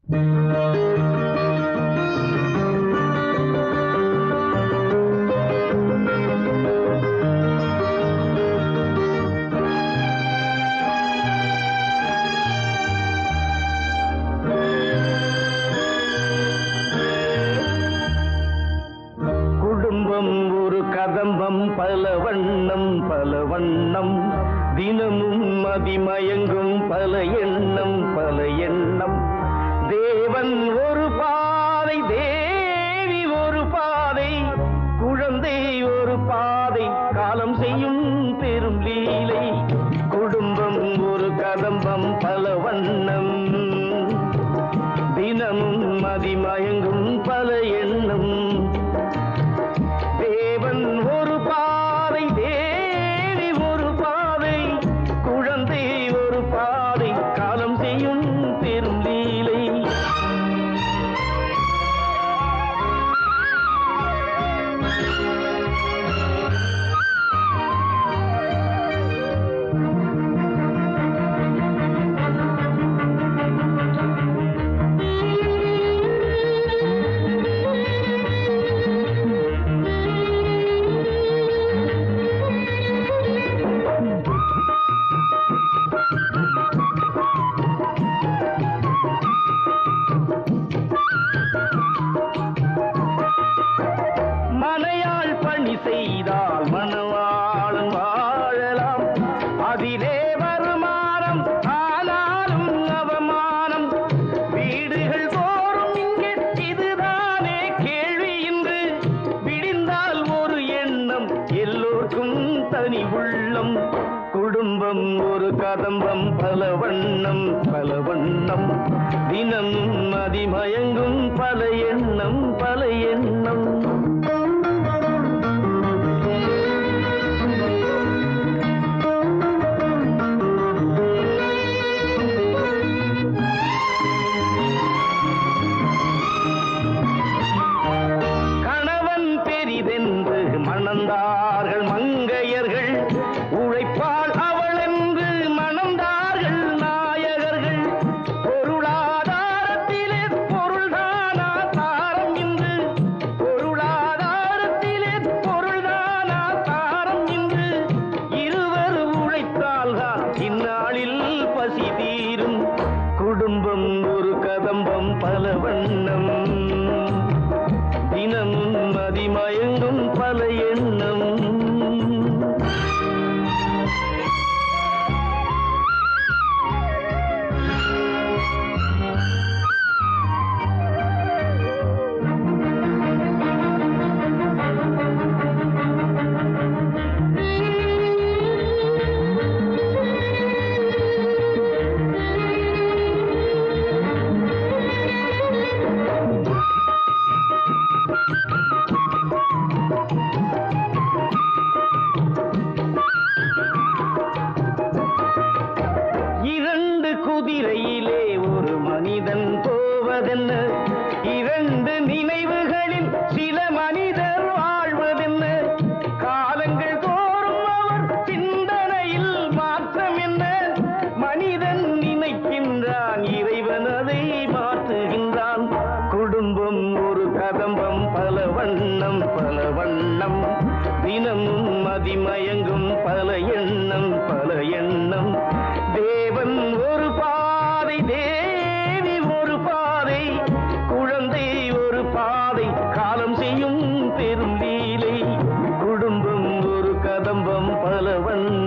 குடும்பம் ஒரு கதம்பம், பல வண்ணம் பல வண்ணம், தினமும் மதிமயங்கும் பல எண்ணம் பல எண்ணம். தேவன் ஒரு பாதை, தேவி ஒரு பாதை, குழந்தை ஒரு பாதை, காலம் செய்யும் பெரும் லீலை. குடும்பம் ஒரு கதம்பம், பல வண்ணம், தினமும் மதிமயங்கும் பல எண்ணம். தேவன் ஒரு பாதை, தேவி ஒரு பாதை, குழந்தை ஒரு பாதை, காலம் செய்யும் பெரும் லீலை. மனையாள் பணி செய்தால் மணவாளன் வாழலாம், அதிலே வருமானம் ஆனாலும் அவமானம். வீடுகள் தோறும் இங்கே இதுதானே கேள்வி இன்று. விடிந்தால் ஒரு எண்ணம், எல்லோருக்கும் தனி உள்ளம். குடும்பம் ஒரு கதம்பம், பல வண்ணம் பல வண்ணம், தினமும் மதிமயங்கும் பல எண்ணம் பல எண்ணம். கணவன் பெரிதென்று மணந்தார்கள் மங்கையர்கள், உழைப்பால் அவள் என்று மணந்தார்கள் நாயகர்கள். பொருளாதாரத்திலே பொருள்தானா தாரம் இன்று, பொருளாதாரத்திலே பொருள்தானா தாரம் இன்று. இருவர் உழைத்தால்தான் இந்நாளில் பசி தீரும். குடும்பம் ஒரு கதம்பம், பல வண்ணம், தினமும் மதிமயங்கும் பல எண்ணம். இரண்டு குதிரையிலே ஒரு மனிதன் போவதென்ன, இரண்டு நினைவுகளில் சில மனிதர் வாழ்வதென்ன. காலங்கள் தோறும் அவர் சிந்தனையில் மாற்றம் என்ன. மனிதன் நினைக்கின்றான், இறைவன் அதை மாற்றுகின்றான். குடும்பம் ஒரு கதம்பம், பல வண்ணம் பல வண்ணம், தினமும் மதிமயங்கும் பல எண்ணம் பல எண்ணம். தேவன் ஒரு பாதை, தேவி ஒரு பாதை, குழந்தை ஒரு பாதை, காலம் செய்யும் பெரும் லீலை. குடும்பம் ஒரு கதம்பம், பல வண்ணம்.